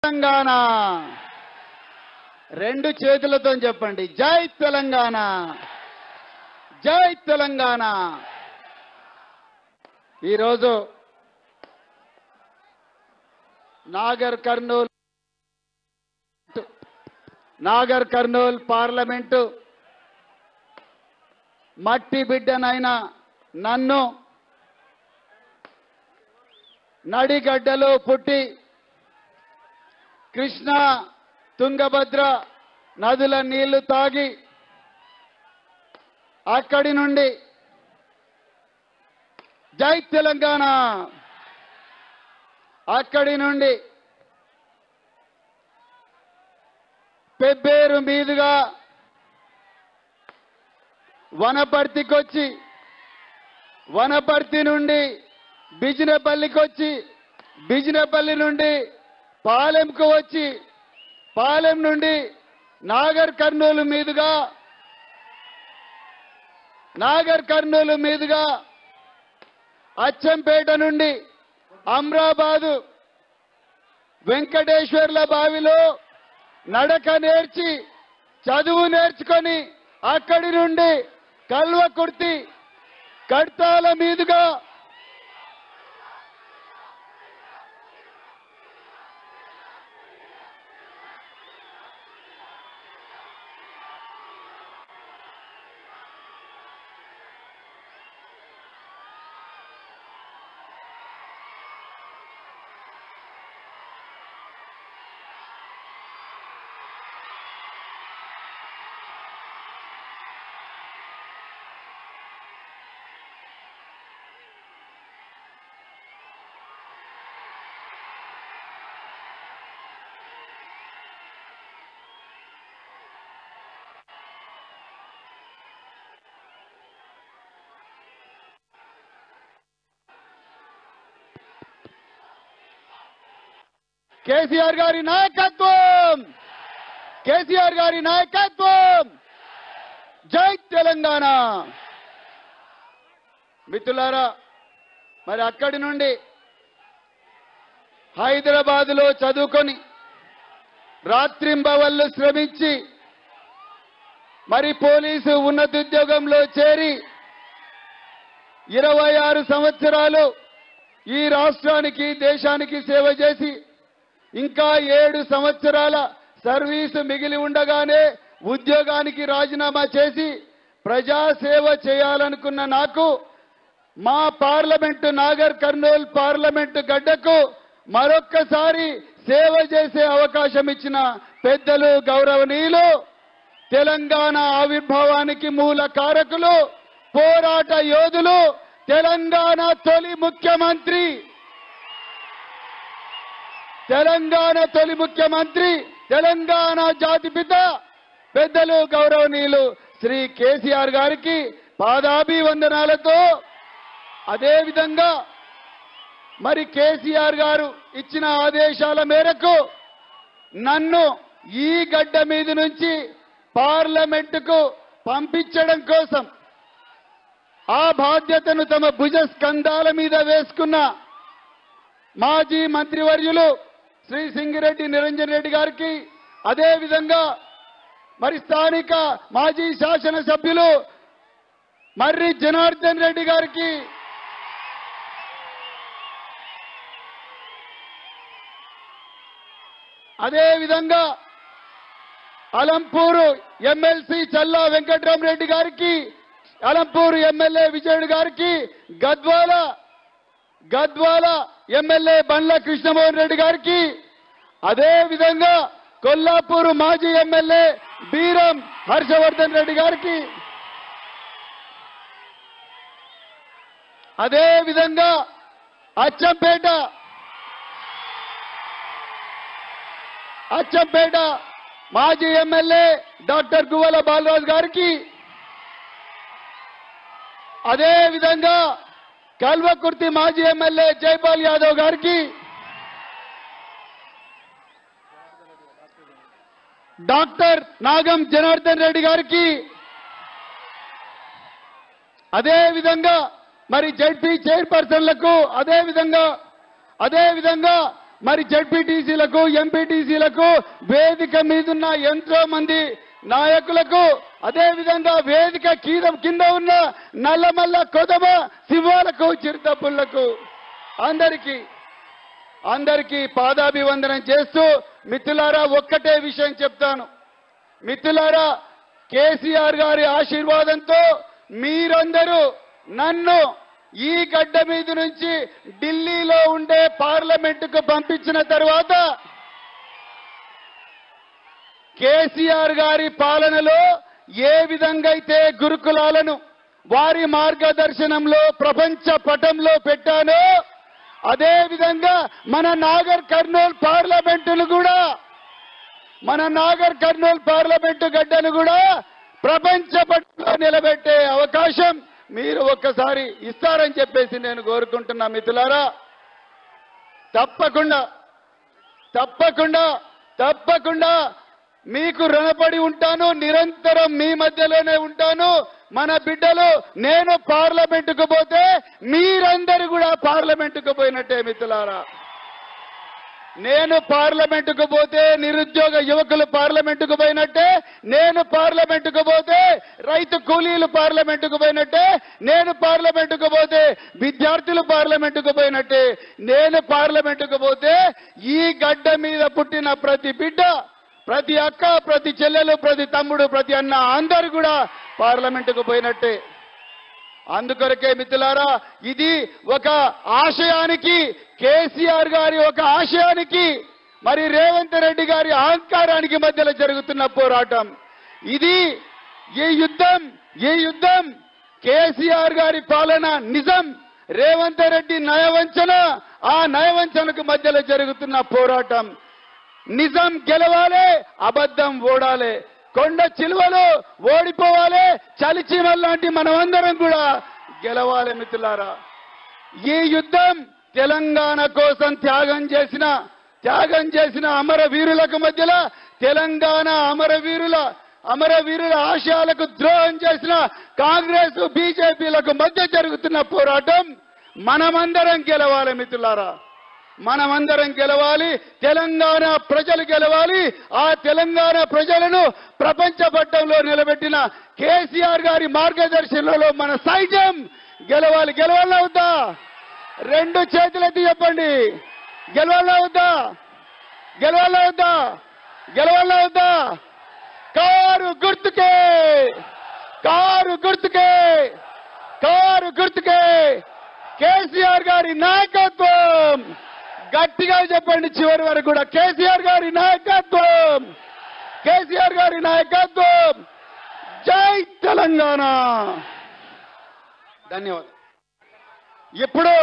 తెలంగాణ రెండు చేతులతో చెప్పండి. జై తెలంగాణ, జై తెలంగాణ. ఈరోజు నాగర్ కర్నూల్ పార్లమెంటు మట్టి బిడ్డనైన నన్ను నడిగడ్డలో పుట్టి కృష్ణా తుంగభద్ర నదుల నీళ్లు తాగి అక్కడి నుండి జై తెలంగాణ, అక్కడి నుండి పెబ్బేరు మీదుగా వనపర్తికొచ్చి, వనపర్తి నుండి బిజినపల్లికి వచ్చి, బిజినపల్లి నుండి పాలెంకు వచ్చి, పాలెం నుండి నాగర్ కర్నూలు మీదుగా అచ్చంపేట నుండి అమ్రాబాదు వెంకటేశ్వర్ల బావిలో నడక నేర్చి చదువు నేర్చుకొని అక్కడి నుండి కల్వకుర్తి కడ్తాల మీదుగా కేసీఆర్ గారి నాయకత్వం, కేసీఆర్ గారి నాయకత్వం. జై తెలంగాణ. మిత్రులారా, మరి అక్కడి నుండి హైదరాబాదులో చదువుకొని రాత్రింబవళ్ళు శ్రమించి మరి పోలీసు ఉన్నతోద్యోగంలో చేరి 26 సంవత్సరాలు ఈ రాష్ట్రానికి దేశానికి సేవ చేసి ఇంకా 7 సంవత్సరాల సర్వీసు మిగిలి ఉండగానే ఉద్యోగానికి రాజీనామా చేసి ప్రజాసేవ చేయాలనుకున్న నాకు మా పార్లమెంటు నాగర్ కర్నూల్ పార్లమెంటు గడ్డకు మరొక్కసారి సేవ చేసే అవకాశం ఇచ్చిన పెద్దలు, గౌరవనీయులు, తెలంగాణ ఆవిర్భావానికి మూల కారకులు, పోరాట యోధులు, తెలంగాణ తొలి ముఖ్యమంత్రి, తెలంగాణ జాతిపిత పెద్దలు గౌరవనీయులు శ్రీ కేసీఆర్ గారికి పాదాభివందనాలతో, అదేవిధంగా మరి కేసీఆర్ గారు ఇచ్చిన ఆదేశాల మేరకు నన్ను ఈ గడ్డ మీద నుంచి పార్లమెంటుకు పంపించడం కోసం ఆ బాధ్యతను తమ భుజ స్కంధాల మీద వేసుకున్న మాజీ మంత్రివర్యులు శ్రీ సింగిరెడ్డి నిరంజన్ రెడ్డి గారికి, అదేవిధంగా మరి స్థానిక మాజీ శాసనసభ్యులు మర్రి జనార్దన్ రెడ్డి గారికి, అదేవిధంగా అలంపూరు ఎమ్మెల్సీ చల్లా వెంకట్రామరెడ్డి గారికి, అలంపూరు ఎమ్మెల్యే విజయుడు గారికి, గద్వాల ఎమ్మెల్యే బండ్ల కృష్ణమోహన్ రెడ్డి గారికి, అదేవిధంగా కొల్లాపూరు మాజీ ఎమ్మెల్యే బీరం హర్షవర్ధన్ రెడ్డి గారికి, అదేవిధంగా అచ్చంపేట మాజీ ఎమ్మెల్యే డాక్టర్ గువ్వల బాలరాజు గారికి, అదేవిధంగా కల్వకుర్తి మాజీ ఎమ్మెల్యే జైపాల్ యాదవ్ గారికి, డాక్టర్ నాగం జనార్దన్ రెడ్డి గారికి, అదేవిధంగా మరి జడ్పీ చైర్పర్సన్లకు, అదేవిధంగా మరి జడ్పీటీసీలకు ఎంపీటీసీలకు వేదిక మీదున్న ఎంతో మంది నాయకులకు అదే విధంగా వేదిక కింద ఉన్న నల్లమల్ల కొదమ శివాలకు చిరుతపుళ్లకు అందరికీ పాదాభివందనం చేస్తూ మిత్రులారా ఒక్కటే విషయం చెప్తాను. మిత్రులారా, కేసీఆర్ గారి ఆశీర్వాదంతో మీరందరూ నన్ను ఈ గడ్డ మీద నుంచి ఢిల్లీలో ఉండే పార్లమెంటుకు పంపించిన తర్వాత కేసీఆర్ గారి పాలనలో ఏ విధంగా అయితే గురుకులాలను వారి మార్గదర్శనంలో ప్రపంచ పటంలో పెట్టానో అదే విధంగా మన నాగర్ కర్నూల్ పార్లమెంటు గడ్డను కూడా ప్రపంచ పటంలో నిలబెట్టే అవకాశం మీరు ఒక్కసారి ఇస్తారని చెప్పేసి నేను కోరుకుంటున్నా. మిత్రులారా, తప్పకుండా మీకు రుణపడి ఉంటాను. నిరంతరం మీ మధ్యలోనే ఉంటాను. మన బిడ్డలు నేను పార్లమెంటుకు పోతే మీరందరూ కూడా పార్లమెంటుకు పోయినట్టే. మిత్రులారా, నేను పార్లమెంటుకు పోతే నిరుద్యోగ యువకులు పార్లమెంటుకు పోయినట్టే, నేను పార్లమెంటుకు పోతే రైతు కూలీలు పార్లమెంటుకు పోయినట్టే, నేను పార్లమెంటుకు పోతే విద్యార్థులు పార్లమెంటుకు పోయినట్టే, నేను పార్లమెంటుకు పోతే ఈ గడ్డ మీద పుట్టిన ప్రతి బిడ్డ, ప్రతి అక్క, ప్రతి చెల్లెలు, ప్రతి తమ్ముడు, ప్రతి అన్న అందరూ కూడా పార్లమెంటుకు పోయినట్టే. అందుకొరకే మిత్రులారా, ఇది ఒక ఆశయానికి, కేసీఆర్ గారి ఒక ఆశయానికి, మరి రేవంత్ రెడ్డి గారి అహంకారానికి మధ్యలో జరుగుతున్న పోరాటం ఇది. ఈ యుద్ధం కేసీఆర్ గారి పాలన నిజం, రేవంత్ రెడ్డి నయవంచన, ఆ నయవంచనకు మధ్యలో జరుగుతున్న పోరాటం. నిజం గెలవాలి, అబద్ధం ఓడాలి. కొండ చిలువలు ఓడిపోవాలి, చలిచీమల్ లాంటి మనమందరం కూడా గెలవాలి. మిత్రులారా, ఈ యుద్ధం తెలంగాణ కోసం త్యాగం చేసిన అమరవీరులకు మధ్యలో, తెలంగాణ అమరవీరుల ఆశయాలకు ద్రోహం చేసిన కాంగ్రెస్ బీజేపీలకు మధ్య జరుగుతున్న పోరాటం. మనమందరం గెలవాలి మిత్రులారా, మనమందరం గెలవాలి. తెలంగాణ ప్రజలు గెలవాలి. ఆ తెలంగాణ ప్రజలను ప్రపంచ పట్టంలో నిలబెట్టిన కేసీఆర్ గారి మార్గదర్శనంలో మన సైన్యం గెలవాలి. గెలవాలా వద్దా? రెండు చేతులెత్తి చెప్పండి. గెలవాలా వద్దా? కారు గుర్తుకే కేసీఆర్ గారి నాయకత్వం. గట్టిగా చెప్పండి చివరి వరకు కూడా. కేసీఆర్ గారి నాయకత్వం. జై తెలంగాణ. ధన్యవాదాలు. ఇప్పుడు